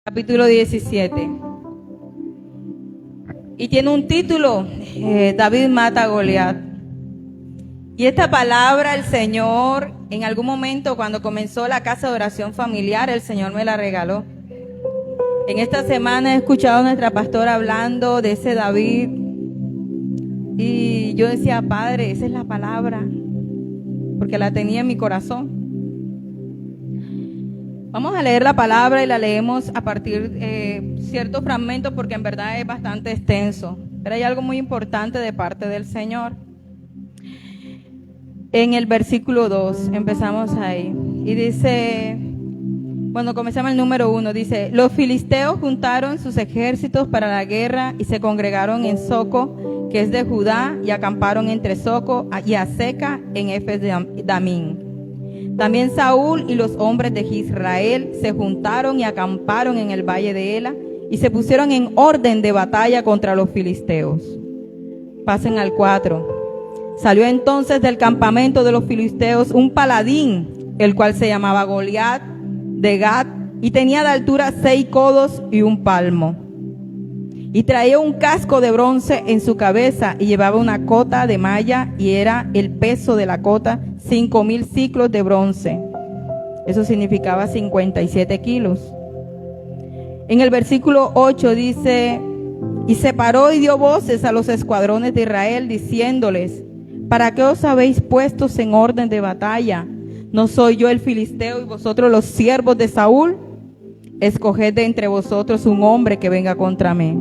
capítulo 17. Y tiene un título, David mata a Goliat. Y esta palabra el Señor, en algún momento cuando comenzó la casa de oración familiar, el Señor me la regaló. En esta semana he escuchado a nuestra pastora hablando de ese David. Y yo decía, Padre, esa es la palabra, porque la tenía en mi corazón. Vamos a leer la palabra y la leemos a partir de ciertos fragmentos porque en verdad es bastante extenso. Pero hay algo muy importante de parte del Señor. En el versículo 2, empezamos ahí. Y dice, bueno, comenzamos el número 1. Dice, los filisteos juntaron sus ejércitos para la guerra y se congregaron en Soco, que es de Judá, y acamparon entre Soco y Aseca en Efes-Damín. También Saúl y los hombres de Israel se juntaron y acamparon en el valle de Ela y se pusieron en orden de batalla contra los filisteos. Pasen al 4. Salió entonces del campamento de los filisteos un paladín, el cual se llamaba Goliat de Gat, y tenía de altura 6 codos y 1 palmo. Y traía un casco de bronce en su cabeza y llevaba una cota de malla, y era el peso de la cota 5,000 siclos de bronce. Eso significaba 57 kilos. En el versículo 8 dice, y se paró y dio voces a los escuadrones de Israel, diciéndoles, ¿para qué os habéis puestos en orden de batalla? ¿No soy yo el filisteo y vosotros los siervos de Saúl? Escoged de entre vosotros un hombre que venga contra mí.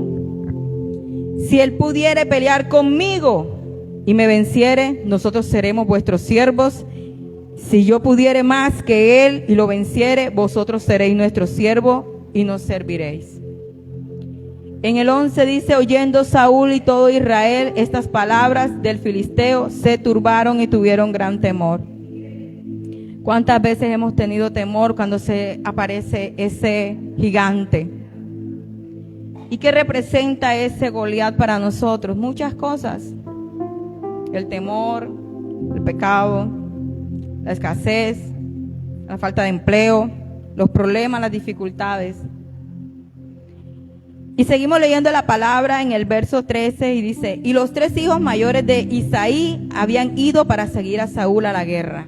Si él pudiere pelear conmigo y me venciere, nosotros seremos vuestros siervos. Si yo pudiere más que él y lo venciere, vosotros seréis nuestro siervo y nos serviréis. En el 11 dice, oyendo Saúl y todo Israel estas palabras del filisteo, se turbaron y tuvieron gran temor. ¿Cuántas veces hemos tenido temor cuando se aparece ese gigante? ¿Y qué representa ese Goliat para nosotros? Muchas cosas. El temor, el pecado, la escasez, la falta de empleo, los problemas, las dificultades. Y seguimos leyendo la palabra en el verso 13 y dice, y los 3 hijos mayores de Isaí habían ido para seguir a Saúl a la guerra.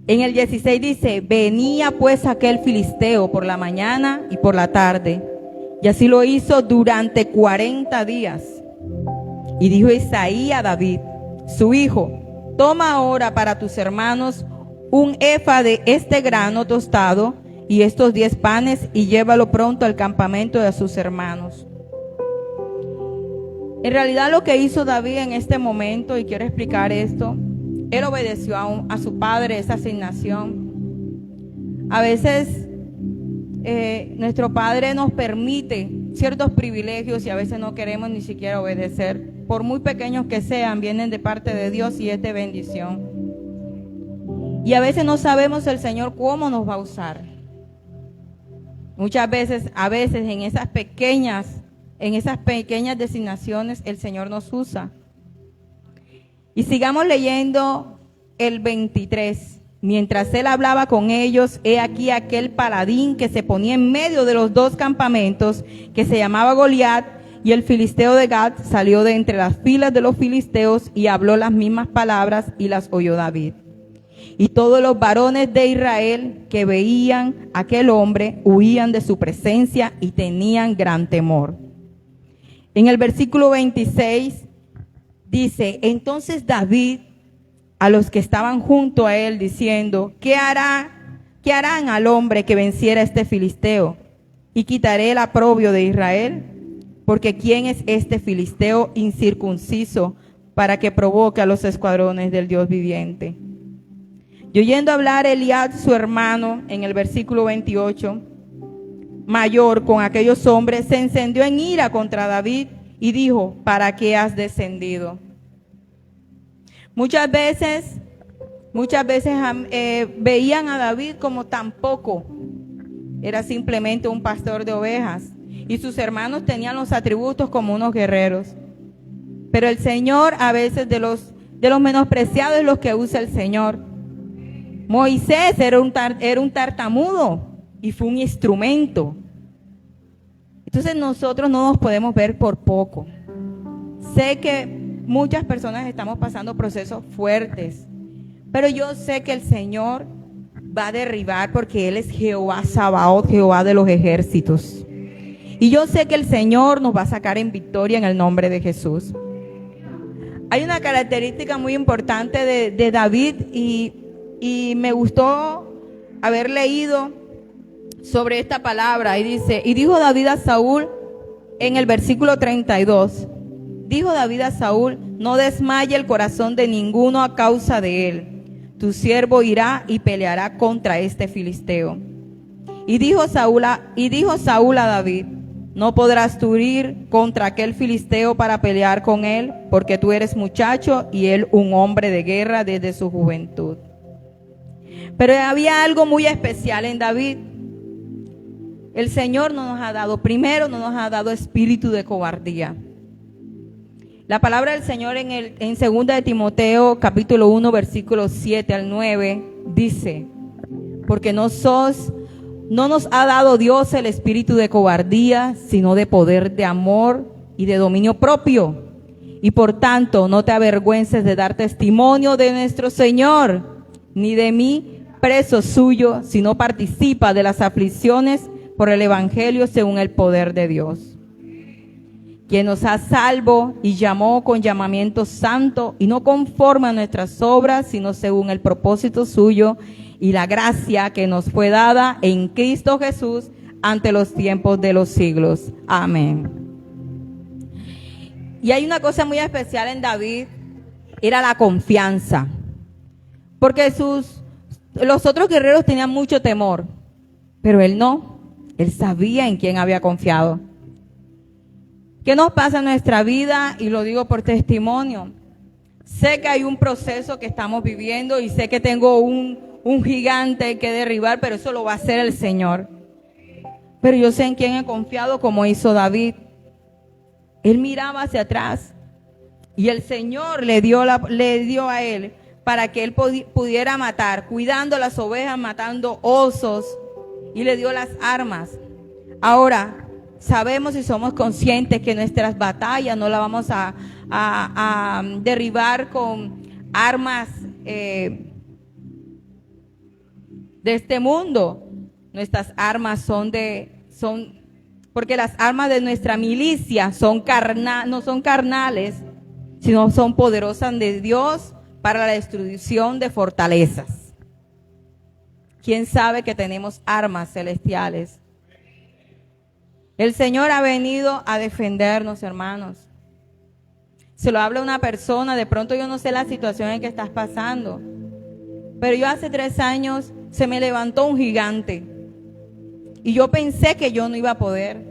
En el 16 dice, venía pues aquel filisteo por la mañana y por la tarde, y así lo hizo durante 40 días. Y dijo Isaí a David, su hijo, toma ahora para tus hermanos un efa de este grano tostado y estos 10 panes y llévalo pronto al campamento de sus hermanos. En realidad lo que hizo David en este momento, y quiero explicar esto, él obedeció a su padre esa asignación. A veces nuestro padre nos permite ciertos privilegios y a veces no queremos ni siquiera obedecer. Por muy pequeños que sean, vienen de parte de Dios y es de bendición. Y a veces no sabemos el Señor cómo nos va a usar. Muchas veces, en esas pequeñas designaciones, el Señor nos usa. Y sigamos leyendo el 23. Mientras él hablaba con ellos, he aquí aquel paladín que se ponía en medio de los 2 campamentos, que se llamaba Goliat, y el filisteo de Gat salió de entre las filas de los filisteos y habló las mismas palabras y las oyó David. Y todos los varones de Israel que veían a aquel hombre huían de su presencia y tenían gran temor. En el versículo 26 dice, entonces David a los que estaban junto a él diciendo, ¿qué harán al hombre que venciera a este filisteo? Y quitaré el oprobio de Israel, porque ¿quién es este filisteo incircunciso para que provoque a los escuadrones del Dios viviente? Y oyendo hablar Eliab, su hermano, en el versículo 28, mayor con aquellos hombres, se encendió en ira contra David y dijo, ¿para qué has descendido? Muchas veces veían a David como tan poco. Era simplemente un pastor de ovejas. Y sus hermanos tenían los atributos como unos guerreros. Pero el Señor, a veces de los menospreciados es los que usa el Señor. Moisés era un tartamudo. y fue un instrumento. Entonces nosotros no nos podemos ver por poco. Sé que muchas personas estamos pasando procesos fuertes, pero yo sé que el Señor va a derribar porque Él es Jehová Sabaoth, Jehová de los ejércitos. Y yo sé que el Señor nos va a sacar en victoria en el nombre de Jesús. Hay una característica muy importante de David y me gustó haber leído sobre esta palabra. Y dice, y dijo David a Saúl en el versículo 32, dijo David a Saúl, no desmaye el corazón de ninguno a causa de él. Tu siervo irá y peleará contra este filisteo. Y dijo Saúl a David, no podrás tú ir contra aquel filisteo para pelear con él, porque tú eres muchacho y él un hombre de guerra desde su juventud. Pero había algo muy especial en David. El Señor no nos ha dado, primero no nos ha dado espíritu de cobardía. La palabra del Señor en 2 de Timoteo, capítulo 1, versículos 7 al 9, dice, porque no nos ha dado Dios el espíritu de cobardía, sino de poder, de amor y de dominio propio. Y por tanto, no te avergüences de dar testimonio de nuestro Señor, ni de mí, preso suyo, sino participa de las aflicciones por el evangelio según el poder de Dios, quien nos ha salvo y llamó con llamamiento santo y no conforme a nuestras obras, sino según el propósito suyo y la gracia que nos fue dada en Cristo Jesús ante los tiempos de los siglos. Amén. Y hay una cosa muy especial en David, era la confianza, porque los otros guerreros tenían mucho temor, pero él no, él sabía en quién había confiado. ¿Qué nos pasa en nuestra vida? Y lo digo por testimonio. Sé que hay un proceso que estamos viviendo y sé que tengo un gigante que derribar, pero eso lo va a hacer el Señor. Pero yo sé en quién he confiado, como hizo David. Él miraba hacia atrás y el Señor le dio a él para que él pudiera matar, cuidando las ovejas, matando osos, y le dio las armas. Ahora, sabemos y somos conscientes que nuestras batallas no las vamos a derribar con armas de este mundo. Nuestras armas porque las armas de nuestra milicia no son carnales, sino son poderosas de Dios para la destrucción de fortalezas. ¿Quién sabe que tenemos armas celestiales? El Señor ha venido a defendernos, hermanos. Se lo habla una persona, de pronto yo no sé la situación en que estás pasando, pero yo hace 3 años se me levantó un gigante y yo pensé que yo no iba a poder.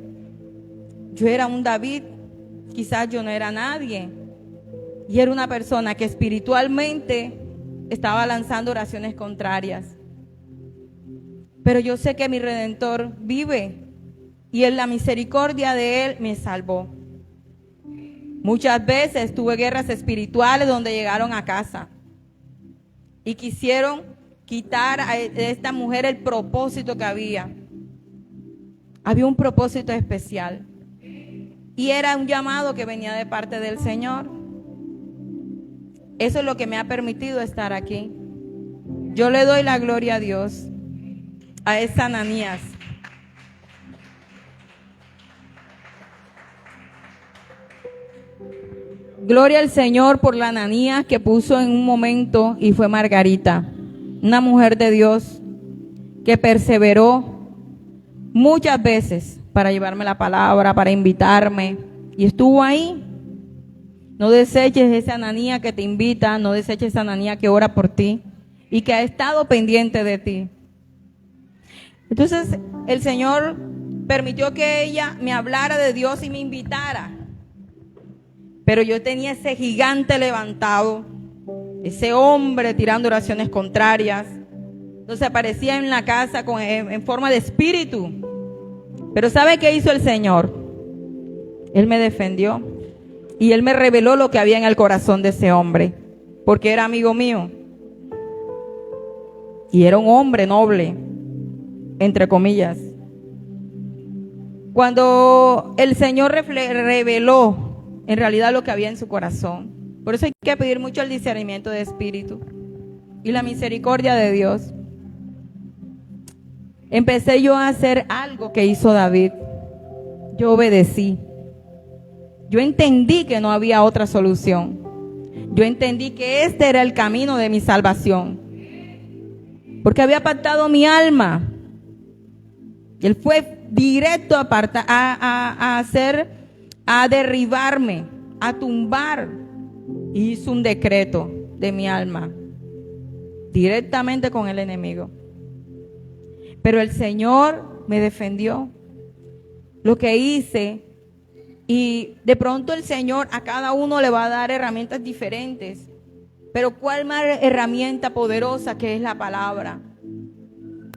Yo era un David, quizás yo no era nadie, y era una persona que espiritualmente estaba lanzando oraciones contrarias. Pero yo sé que mi Redentor vive y en la misericordia de Él me salvó. Muchas veces tuve guerras espirituales donde llegaron a casa y quisieron quitar a esta mujer el propósito que había. Había un propósito especial y era un llamado que venía de parte del Señor. Eso es lo que me ha permitido estar aquí. Yo le doy la gloria a Dios, a esa Ananías. Gloria al Señor por la Ananías que puso en un momento y fue Margarita, una mujer de Dios que perseveró muchas veces para llevarme la palabra, para invitarme, y estuvo ahí. No deseches esa Ananías que te invita, no deseches esa Ananías que ora por ti y que ha estado pendiente de ti. Entonces el Señor permitió que ella me hablara de Dios y me invitara. Pero yo tenía ese gigante levantado, ese hombre tirando oraciones contrarias. Entonces aparecía en la casa en forma de espíritu. Pero ¿sabe qué hizo el Señor? Él me defendió y Él me reveló lo que había en el corazón de ese hombre, porque era amigo mío y era un hombre noble. entre comillas. Cuando el Señor reveló en realidad lo que había en su corazón. Por eso hay que pedir mucho el discernimiento de espíritu y la misericordia de Dios. Empecé yo a hacer algo que hizo David. Yo obedecí. Yo entendí que no había otra solución. Yo entendí que este era el camino de mi salvación. Porque había apartado mi alma. Y él fue directo a derribarme, a tumbar. Y hizo un decreto de mi alma. Directamente con el enemigo. Pero el Señor me defendió. Lo que hice, y de pronto el Señor a cada uno le va a dar herramientas diferentes, pero ¿cuál más herramienta poderosa que es la palabra?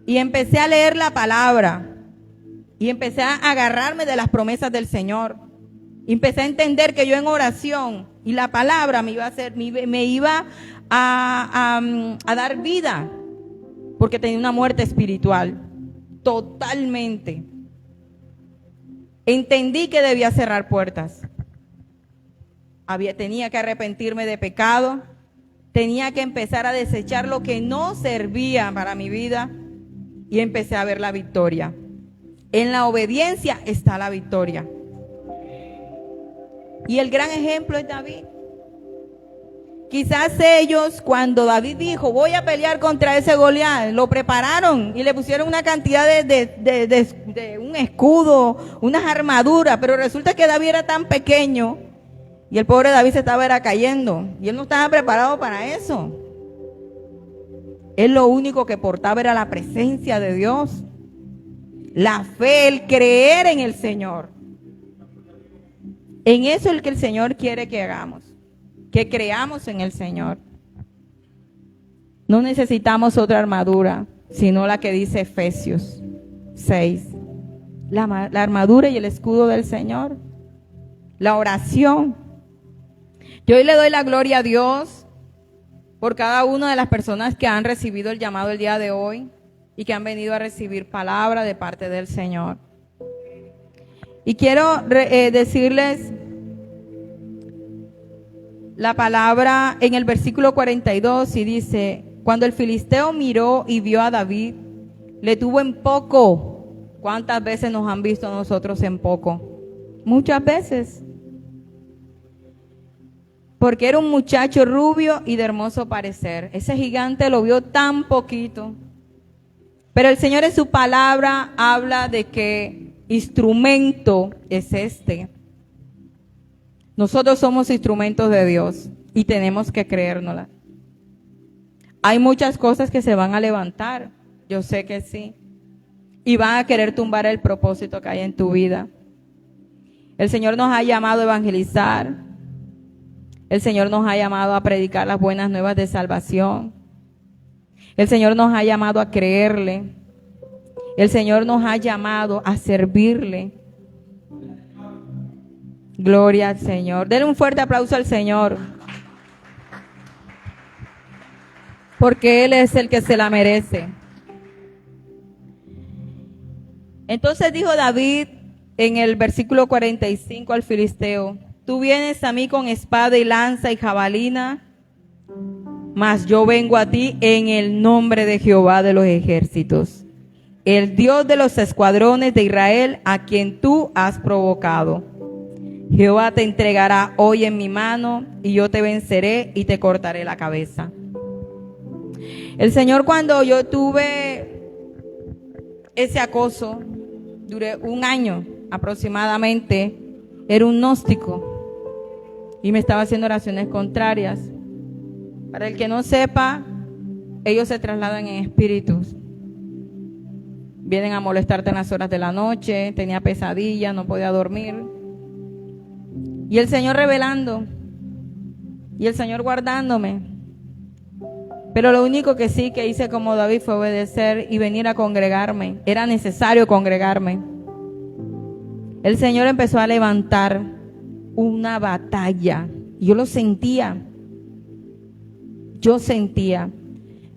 Y empecé a leer la palabra, y empecé a agarrarme de las promesas del Señor, y empecé a entender que yo en oración, y la palabra me iba a dar vida, porque tenía una muerte espiritual, totalmente. Entendí que debía cerrar puertas. Tenía que arrepentirme de pecado. Tenía que empezar a desechar lo que no servía para mi vida. Y empecé a ver la victoria. En la obediencia está la victoria. Y el gran ejemplo es David. Quizás ellos, cuando David dijo, voy a pelear contra ese Goliat, lo prepararon y le pusieron una cantidad de un escudo, unas armaduras, pero resulta que David era tan pequeño y el pobre David se estaba cayendo y él no estaba preparado para eso. Él lo único que portaba era la presencia de Dios, la fe, el creer en el Señor. En eso es el que el Señor quiere que hagamos. Que creamos en el Señor. No necesitamos otra armadura, sino la que dice Efesios 6. La armadura y el escudo del Señor. La oración. Yo hoy le doy la gloria a Dios por cada una de las personas que han recibido el llamado el día de hoy y que han venido a recibir palabra de parte del Señor. Y quiero decirles la palabra en el versículo 42 y dice, cuando el filisteo miró y vio a David, le tuvo en poco. ¿Cuántas veces nos han visto nosotros en poco? Muchas veces. Porque era un muchacho rubio y de hermoso parecer. Ese gigante lo vio tan poquito. Pero el Señor en su palabra habla de que instrumento es este. Nosotros somos instrumentos de Dios y tenemos que creérnosla. Hay muchas cosas que se van a levantar, yo sé que sí, y van a querer tumbar el propósito que hay en tu vida. El Señor nos ha llamado a evangelizar, el Señor nos ha llamado a predicar las buenas nuevas de salvación, el Señor nos ha llamado a creerle, el Señor nos ha llamado a servirle. Gloria al Señor. Denle un fuerte aplauso al Señor. Porque Él es el que se la merece. Entonces dijo David en el versículo 45 al filisteo, tú vienes a mí con espada y lanza y jabalina, mas yo vengo a ti en el nombre de Jehová de los ejércitos, el Dios de los escuadrones de Israel, a quien tú has provocado. Jehová te entregará hoy en mi mano y yo te venceré y te cortaré la cabeza. El Señor, cuando yo tuve ese acoso, duré 1 año aproximadamente, era un gnóstico y me estaba haciendo oraciones contrarias. Para el que no sepa, ellos se trasladan en espíritus. Vienen a molestarte en las horas de la noche, tenía pesadillas, no podía dormir. Y el Señor revelando, y el Señor guardándome. Pero lo único que sí que hice como David fue obedecer y venir a congregarme. Era necesario congregarme. El Señor empezó a levantar una batalla. Yo lo sentía. Yo sentía.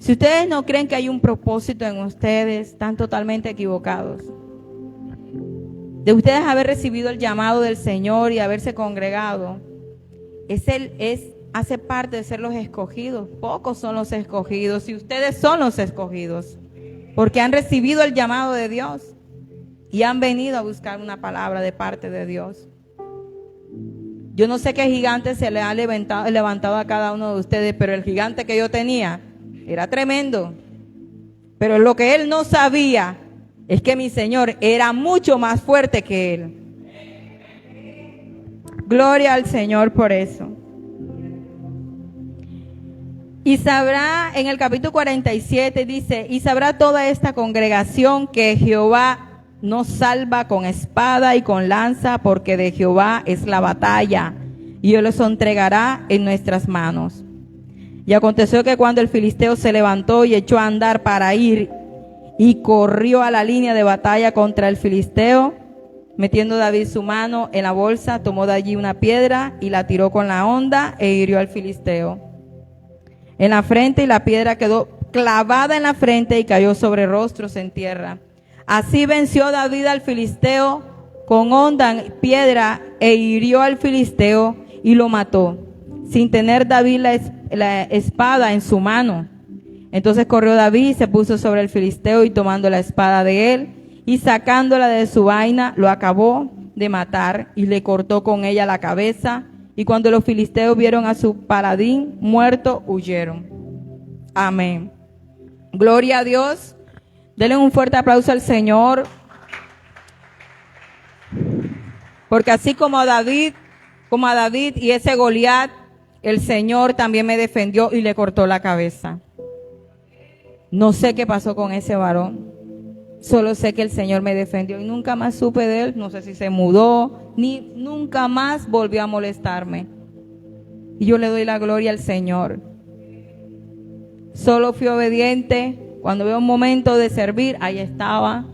Si ustedes no creen que hay un propósito en ustedes, están totalmente equivocados. De ustedes haber recibido el llamado del Señor y haberse congregado, hace parte de ser los escogidos. Pocos son los escogidos y ustedes son los escogidos, porque han recibido el llamado de Dios y han venido a buscar una palabra de parte de Dios. Yo no sé qué gigante se le ha levantado a cada uno de ustedes, pero el gigante que yo tenía era tremendo. Pero lo que él no sabía es que mi Señor era mucho más fuerte que él. Gloria al Señor por eso. Y sabrá, en el capítulo 47 dice, y sabrá toda esta congregación que Jehová nos salva con espada y con lanza, porque de Jehová es la batalla, y Él los entregará en nuestras manos. Y aconteció que cuando el filisteo se levantó y echó a andar para ir, y corrió a la línea de batalla contra el filisteo, metiendo David su mano en la bolsa, tomó de allí una piedra y la tiró con la honda e hirió al filisteo en la frente, y la piedra quedó clavada en la frente y cayó sobre rostros en tierra. Así venció David al filisteo con honda, piedra, e hirió al filisteo y lo mató, sin tener David la espada en su mano. Entonces corrió David y se puso sobre el filisteo, y tomando la espada de él y sacándola de su vaina, lo acabó de matar y le cortó con ella la cabeza. Y cuando los filisteos vieron a su paladín muerto, huyeron. Amén. Gloria a Dios. Denle un fuerte aplauso al Señor. Porque así como a David y ese Goliat, el Señor también me defendió y le cortó la cabeza. No sé qué pasó con ese varón. Solo sé que el Señor me defendió y nunca más supe de él. No sé si se mudó, ni nunca más volvió a molestarme. Y yo le doy la gloria al Señor. Solo fui obediente. Cuando veo un momento de servir, ahí estaba.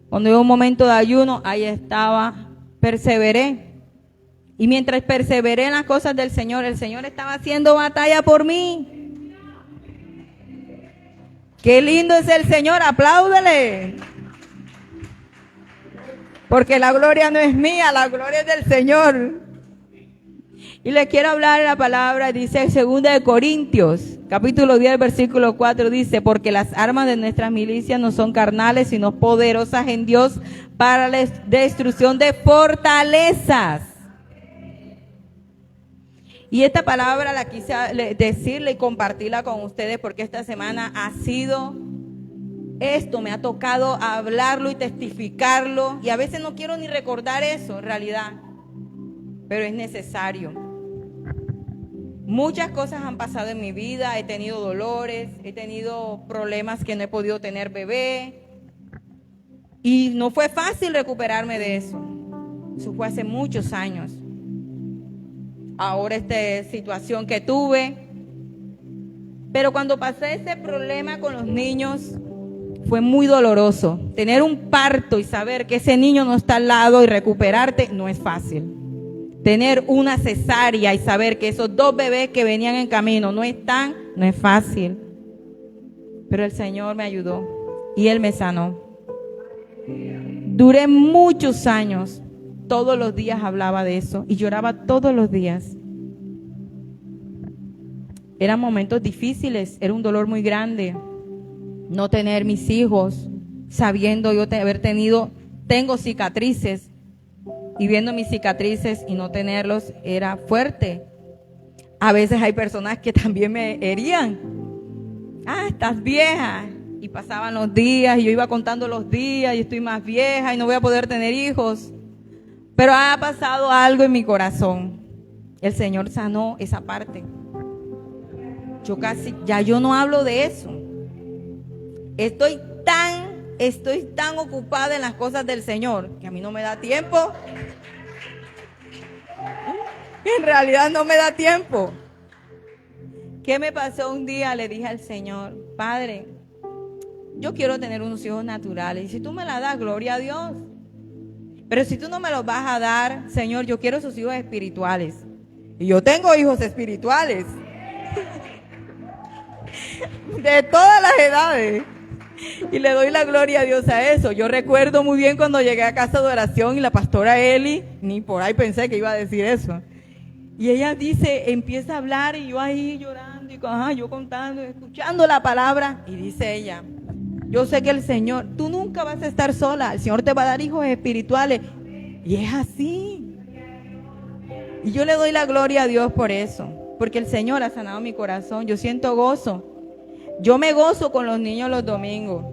Cuando veo un momento de ayuno, ahí estaba. Perseveré. Y mientras perseveré en las cosas del Señor, el Señor estaba haciendo batalla por mí. Qué lindo es el Señor, apláudele. Porque la gloria no es mía, la gloria es del Señor. Y le quiero hablar la palabra, dice en 2 de Corintios, capítulo 10, versículo 4, dice, porque las armas de nuestras milicias no son carnales, sino poderosas en Dios para la destrucción de fortalezas. Y esta palabra la quise decirle y compartirla con ustedes porque esta semana ha sido esto, me ha tocado hablarlo y testificarlo. Y a veces no quiero ni recordar eso en realidad, pero es necesario. Muchas cosas han pasado en mi vida, he tenido dolores, he tenido problemas que no he podido tener bebé. Y no fue fácil recuperarme de eso. Eso fue hace muchos años. Ahora esta situación que tuve. Pero cuando pasé ese problema con los niños, fue muy doloroso. Tener un parto y saber que ese niño no está al lado y recuperarte no es fácil. Tener una cesárea y saber que esos 2 bebés que venían en camino no están, no es fácil. Pero el Señor me ayudó y Él me sanó. Duré muchos años. Todos los días hablaba de eso y lloraba todos los días. Eran momentos difíciles, era un dolor muy grande. No tener mis hijos, sabiendo yo tengo cicatrices y viendo mis cicatrices y no tenerlos era fuerte. A veces hay personas que también me herían. Estás vieja. Y pasaban los días y yo iba contando los días y estoy más vieja y no voy a poder tener hijos. Pero ha pasado algo en mi corazón. El Señor sanó esa parte. Yo no hablo de eso. Estoy tan ocupada en las cosas del Señor que a mí no me da tiempo. En realidad no me da tiempo. ¿Qué me pasó un día? Le dije al Señor, Padre, yo quiero tener unos hijos naturales. Y si tú me la das, gloria a Dios. Pero si tú no me los vas a dar, Señor, yo quiero esos hijos espirituales. Y yo tengo hijos espirituales. de todas las edades. Y le doy la gloria a Dios a eso. Yo recuerdo muy bien cuando llegué a casa de oración y la pastora Eli, ni por ahí pensé que iba a decir eso. Y ella dice, empieza a hablar y yo ahí llorando y yo contando, escuchando la palabra. Y dice ella, yo sé que el Señor, tú nunca vas a estar sola, el Señor te va a dar hijos espirituales. Y es así. Y yo le doy la gloria a Dios por eso, porque el Señor ha sanado mi corazón. Yo siento gozo. Yo me gozo con los niños los domingos.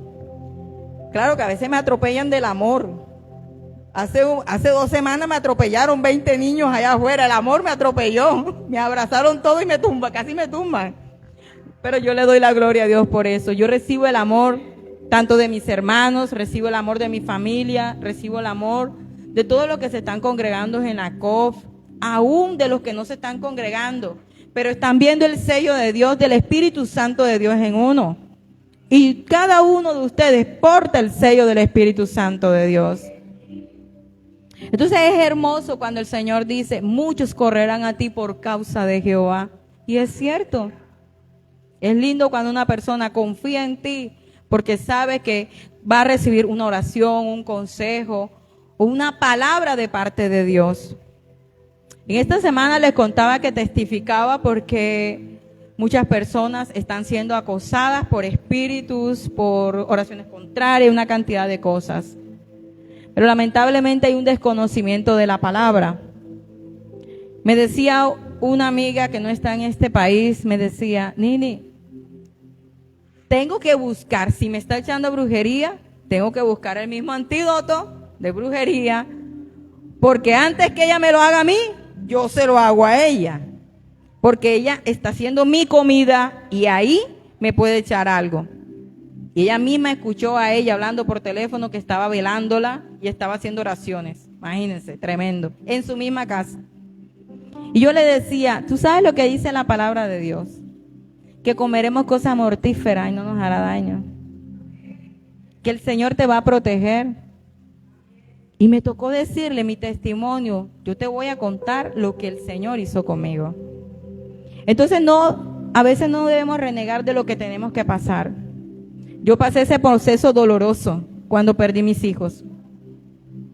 Claro que a veces me atropellan del amor. Hace 2 semanas me atropellaron 20 niños allá afuera. El amor me atropelló. Me abrazaron todos y casi me tumban. Pero yo le doy la gloria a Dios por eso. Yo recibo el amor tanto de mis hermanos, recibo el amor de mi familia, recibo el amor de todos los que se están congregando en la COF, aún de los que no se están congregando, pero están viendo el sello de Dios, del Espíritu Santo de Dios en uno. Y cada uno de ustedes porta el sello del Espíritu Santo de Dios. Entonces es hermoso cuando el Señor dice, muchos correrán a ti por causa de Jehová. Y es cierto. Es lindo cuando una persona confía en ti porque sabe que va a recibir una oración, un consejo o una palabra de parte de Dios. En esta semana les contaba que testificaba porque muchas personas están siendo acosadas por espíritus, por oraciones contrarias, una cantidad de cosas. Pero lamentablemente hay un desconocimiento de la palabra. Me decía una amiga que no está en este país, me decía, Nini, tengo que buscar, si me está echando brujería, tengo que buscar el mismo antídoto de brujería, porque antes que ella me lo haga a mí, yo se lo hago a ella, porque ella está haciendo mi comida y ahí me puede echar algo. Y ella misma escuchó a ella hablando por teléfono que estaba velándola y estaba haciendo oraciones. Imagínense, tremendo, en su misma casa. Y yo le decía, ¿tú sabes lo que dice la palabra de Dios? Que comeremos cosas mortíferas y no nos hará daño. Que el Señor te va a proteger. Y me tocó decirle mi testimonio, yo te voy a contar lo que el Señor hizo conmigo. Entonces a veces no debemos renegar de lo que tenemos que pasar. Yo pasé ese proceso doloroso cuando perdí mis hijos.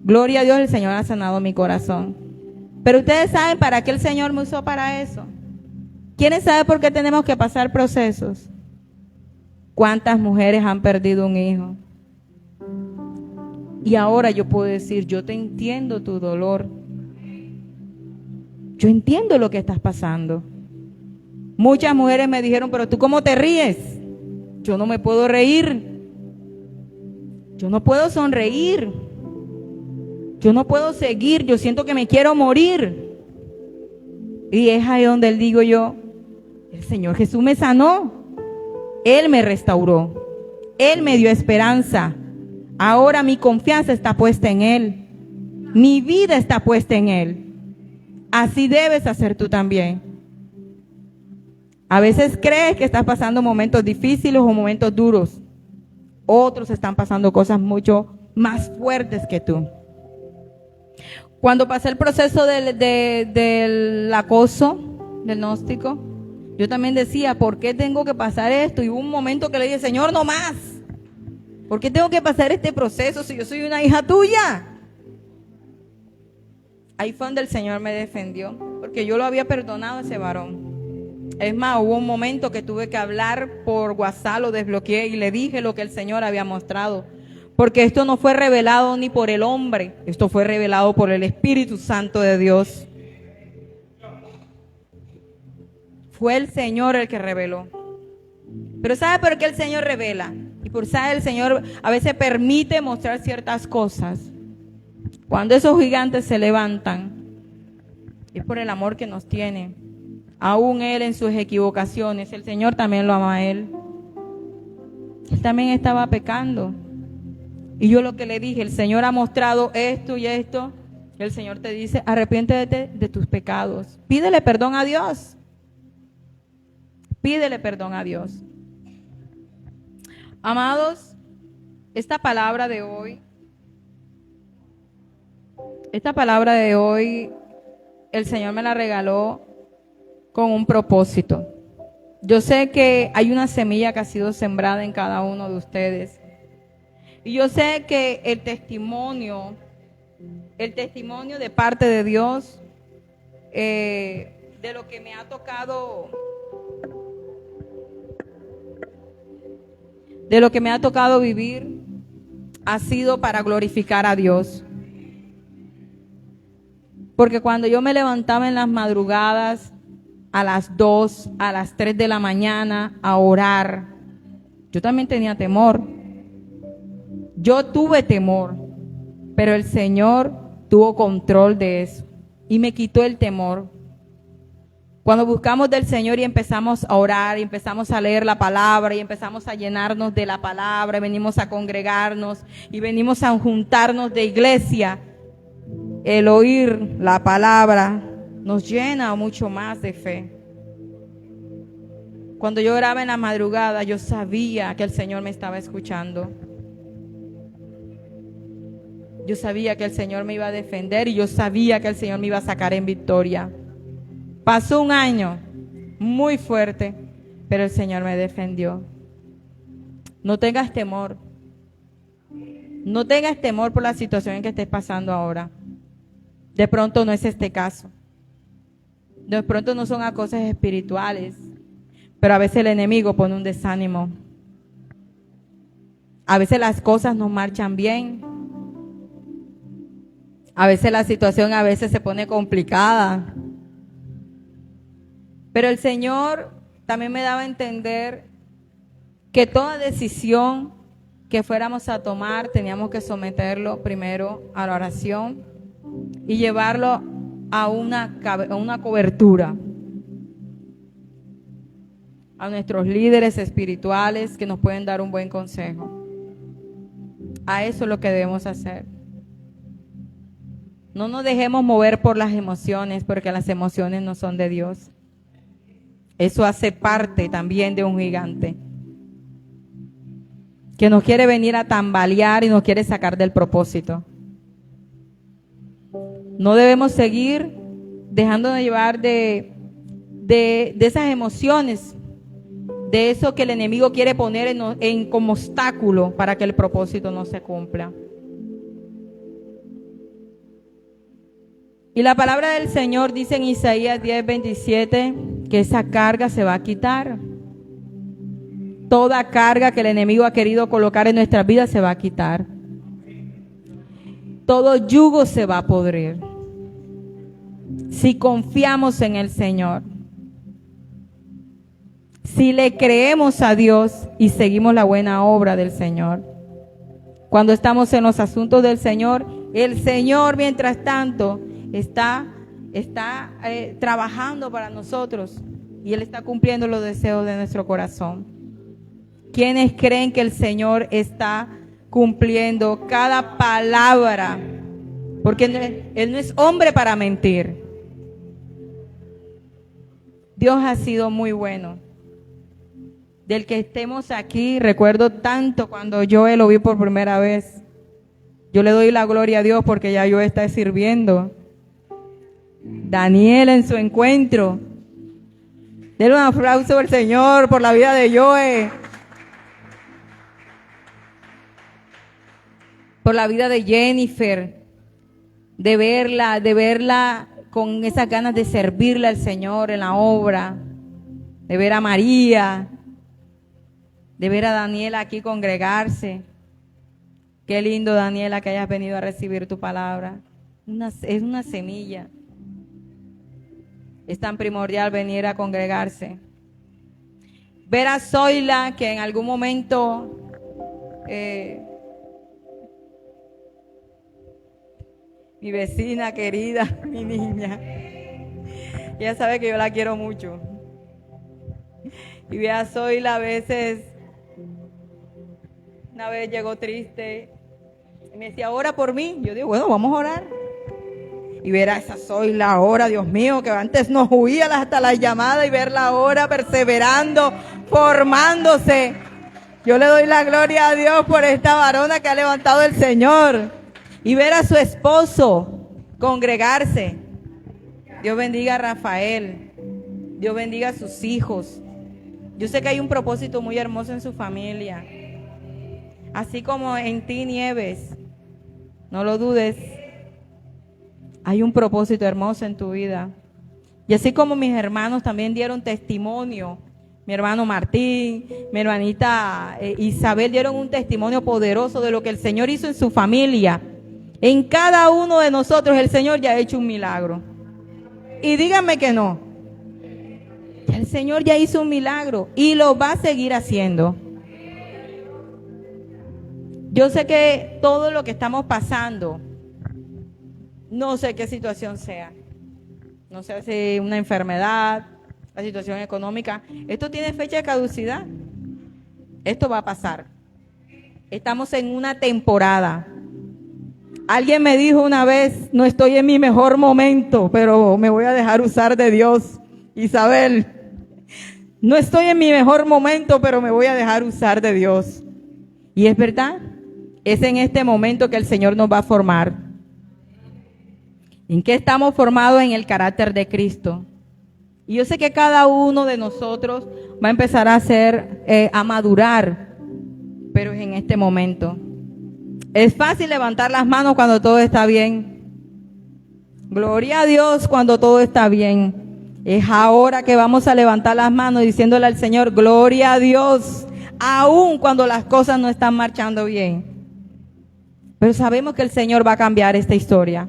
Gloria a Dios, el Señor ha sanado mi corazón. Pero ustedes saben para qué el Señor me usó para eso. ¿Quiénes saben por qué tenemos que pasar procesos? ¿Cuántas mujeres han perdido un hijo? Y ahora yo puedo decir, yo te entiendo tu dolor. Yo entiendo lo que estás pasando. Muchas mujeres me dijeron, pero ¿tú cómo te ríes? Yo no me puedo reír. Yo no puedo sonreír. Yo no puedo seguir. Yo siento que me quiero morir. Y es ahí donde él digo yo, el Señor Jesús me sanó. Él me restauró. Él me dio esperanza. Ahora mi confianza está puesta en Él. Mi vida está puesta en Él. Así debes hacer tú también. A veces crees que estás pasando momentos difíciles o momentos duros. Otros están pasando cosas mucho más fuertes que tú. Cuando pasé el proceso del acoso, del gnóstico, yo también decía, ¿por qué tengo que pasar esto? Y hubo un momento que le dije, Señor, no más. ¿Por qué tengo que pasar este proceso si yo soy una hija tuya? Ahí fue donde el Señor me defendió, porque yo lo había perdonado a ese varón. Es más, hubo un momento que tuve que hablar por WhatsApp, lo desbloqueé y le dije lo que el Señor había mostrado. Porque esto no fue revelado ni por el hombre, esto fue revelado por el Espíritu Santo de Dios. Fue el Señor el que reveló. Pero ¿sabe por qué el Señor revela? Y por saber el Señor a veces permite mostrar ciertas cosas. Cuando esos gigantes se levantan, es por el amor que nos tiene. Aún Él en sus equivocaciones, el Señor también lo ama a Él. Él también estaba pecando. Y yo lo que le dije, el Señor ha mostrado esto y esto. El Señor te dice, arrepiéntete de tus pecados. Pídele perdón a Dios. Pídele perdón a Dios. Amados, esta palabra de hoy, el Señor me la regaló con un propósito. Yo sé que hay una semilla que ha sido sembrada en cada uno de ustedes. Y yo sé que el testimonio de parte de Dios, de lo que me ha tocado vivir, ha sido para glorificar a Dios. Porque cuando yo me levantaba en las madrugadas, a las 2, a las 3 de la mañana, a orar, yo también tenía temor. Yo tuve temor, pero el Señor tuvo control de eso y me quitó el temor. Cuando buscamos del Señor y empezamos a orar y empezamos a leer la palabra y empezamos a llenarnos de la palabra, venimos a congregarnos y venimos a juntarnos de iglesia, el oír la palabra nos llena mucho más de fe. Cuando yo oraba en la madrugada, yo sabía que el Señor me estaba escuchando. Yo sabía que el Señor me iba a defender y yo sabía que el Señor me iba a sacar en victoria. Pasó un año muy fuerte, pero el Señor me defendió. No tengas temor. No tengas temor por la situación en que estés pasando ahora. De pronto no es este caso. De pronto no son a cosas espirituales, pero a veces el enemigo pone un desánimo. A veces las cosas no marchan bien. A veces la situación se pone complicada. Pero el Señor también me daba a entender que toda decisión que fuéramos a tomar teníamos que someterlo primero a la oración y llevarlo a una cobertura, a nuestros líderes espirituales que nos pueden dar un buen consejo. A eso es lo que debemos hacer. No nos dejemos mover por las emociones, porque las emociones no son de Dios. Eso hace parte también de un gigante que nos quiere venir a tambalear y nos quiere sacar del propósito. No debemos seguir dejándonos llevar de esas emociones, de eso que el enemigo quiere poner como obstáculo para que el propósito no se cumpla. Y la palabra del Señor dice en Isaías 10:27 que esa carga se va a quitar. Toda carga que el enemigo ha querido colocar en nuestras vidas se va a quitar. Todo yugo se va a podrir. Si confiamos en el Señor, si le creemos a Dios y seguimos la buena obra del Señor. Cuando estamos en los asuntos del Señor, el Señor mientras tanto está trabajando para nosotros y Él está cumpliendo los deseos de nuestro corazón. ¿Quiénes creen que el Señor está cumpliendo cada palabra? Porque Él no es hombre para mentir. Dios ha sido muy bueno. Del que estemos aquí, recuerdo tanto cuando yo lo vi por primera vez. Yo le doy la gloria a Dios porque ya yo está sirviendo. Daniel en su encuentro. Denle un aplauso al Señor por la vida de Joe. Por la vida de Jennifer. De verla con esas ganas de servirle al Señor en la obra. De ver a María. De ver a Daniela aquí congregarse. Qué lindo, Daniela, que hayas venido a recibir tu palabra. Es una semilla. Es tan primordial venir a congregarse. Ver a Zoila, que en algún momento mi vecina querida, mi niña, ella sabe que yo la quiero mucho. Y ve a Zoila a veces. Una vez llegó triste y me decía, ora por mí. Yo digo, bueno, vamos a orar. Y ver a esa Zoila ahora, Dios mío, que antes nos huía hasta la llamada y verla ahora perseverando, formándose. Yo le doy la gloria a Dios por esta varona que ha levantado el Señor. Y ver a su esposo congregarse. Dios bendiga a Rafael. Dios bendiga a sus hijos. Yo sé que hay un propósito muy hermoso en su familia. Así como en ti, Nieves. No lo dudes. Hay un propósito hermoso en tu vida. Y así como mis hermanos también dieron testimonio. Mi hermano Martín, mi hermanita Isabel dieron un testimonio poderoso de lo que el Señor hizo en su familia. En cada uno de nosotros el Señor ya ha hecho un milagro. Y díganme que no. El Señor ya hizo un milagro y lo va a seguir haciendo. Yo sé que todo lo que estamos pasando, no sé qué situación sea. No sé si una enfermedad, la situación económica. Esto tiene fecha de caducidad. Esto va a pasar. Estamos en una temporada. Alguien me dijo una vez, no estoy en mi mejor momento, pero me voy a dejar usar de Dios. Isabel, no estoy en mi mejor momento, pero me voy a dejar usar de Dios. Y es verdad, es en este momento que el Señor nos va a formar. ¿En qué estamos formados? En el carácter de Cristo. Y yo sé que cada uno de nosotros va a empezar a madurar, pero es en este momento. Es fácil levantar las manos cuando todo está bien. Gloria a Dios cuando todo está bien. Es ahora que vamos a levantar las manos diciéndole al Señor, gloria a Dios, aun cuando las cosas no están marchando bien. Pero sabemos que el Señor va a cambiar esta historia,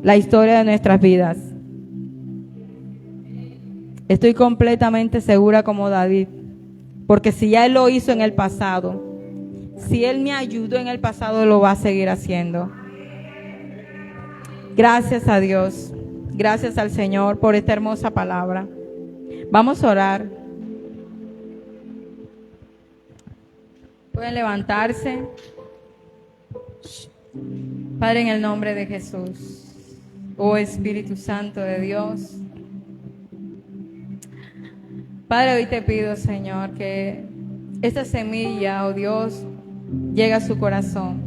la historia de nuestras vidas. Estoy completamente segura como David, porque si ya Él lo hizo en el pasado, si Él me ayudó en el pasado, lo va a seguir haciendo. Gracias a Dios, gracias al Señor por esta hermosa palabra. Vamos a orar. Pueden levantarse. Padre, en el nombre de Jesús, oh Espíritu Santo de Dios, Padre, hoy te pido, Señor, que esta semilla, oh Dios, llegue a su corazón.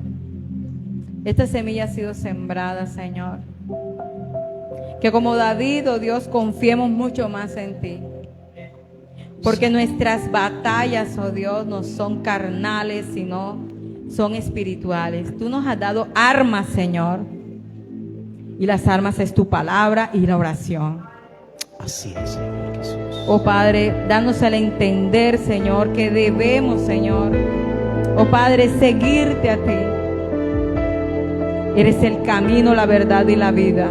Esta semilla ha sido sembrada, Señor. Que como David, oh Dios, confiemos mucho más en ti. Porque nuestras batallas, oh Dios, no son carnales, sino son espirituales. Tú nos has dado armas, Señor. Y las armas es tu palabra y la oración. Así es, Señor Jesús. Oh Padre, danos el entender, Señor, que debemos, Señor, oh Padre, seguirte a ti. Eres el camino, la verdad y la vida.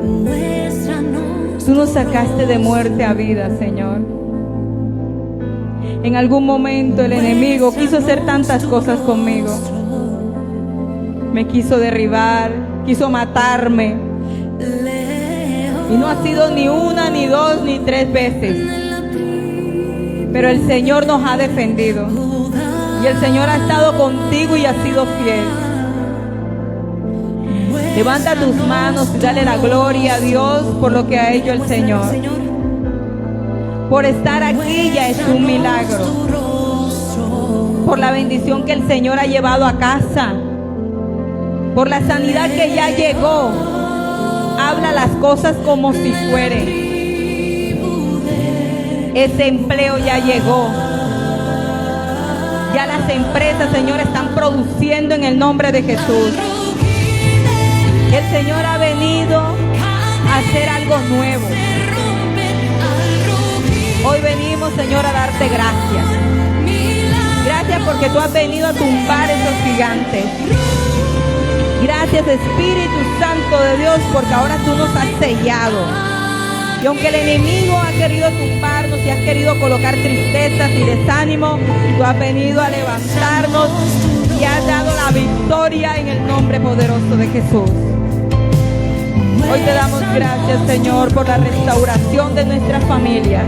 Tú nos sacaste de muerte a vida, Señor. En algún momento el enemigo quiso hacer tantas cosas conmigo. Me quiso derribar, quiso matarme. Y no ha sido ni una, ni dos, ni tres veces. Pero el Señor nos ha defendido. Y el Señor ha estado contigo y ha sido fiel. Levanta tus manos y dale la gloria a Dios por lo que ha hecho el Señor. Por estar aquí ya es un milagro. Por la bendición que el Señor ha llevado a casa. Por la sanidad que ya llegó. Habla las cosas como si fueren. Ese empleo ya llegó. Ya las empresas, Señor, están produciendo en el nombre de Jesús. El Señor ha venido a hacer algo nuevo. Hoy venimos, Señor, a darte gracias. Gracias porque tú has venido a tumbar esos gigantes. Gracias, Espíritu Santo de Dios, porque ahora tú nos has sellado. Y aunque el enemigo ha querido tumbarnos y has querido colocar tristezas y desánimo, tú has venido a levantarnos y has dado la victoria en el nombre poderoso de Jesús. Hoy te damos gracias, Señor, por la restauración de nuestras familias.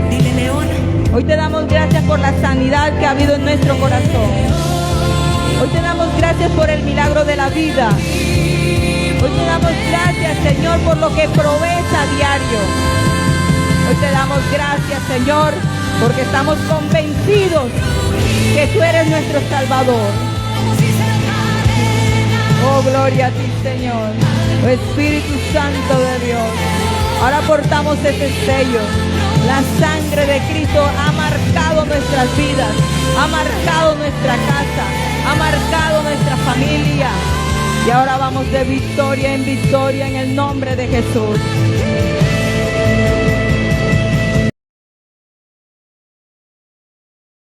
Hoy te damos gracias por la sanidad que ha habido en nuestro corazón. Hoy te damos gracias por el milagro de la vida. Hoy te damos gracias, Señor, por lo que provees a diario. Hoy te damos gracias, Señor, porque estamos convencidos que tú eres nuestro Salvador. Oh, gloria a ti, Señor. Oh, Espíritu Santo de Dios. Ahora portamos ese sello. La sangre de Cristo ha marcado nuestras vidas, ha marcado nuestra casa, ha marcado nuestra familia. Y ahora vamos de victoria en victoria en el nombre de Jesús.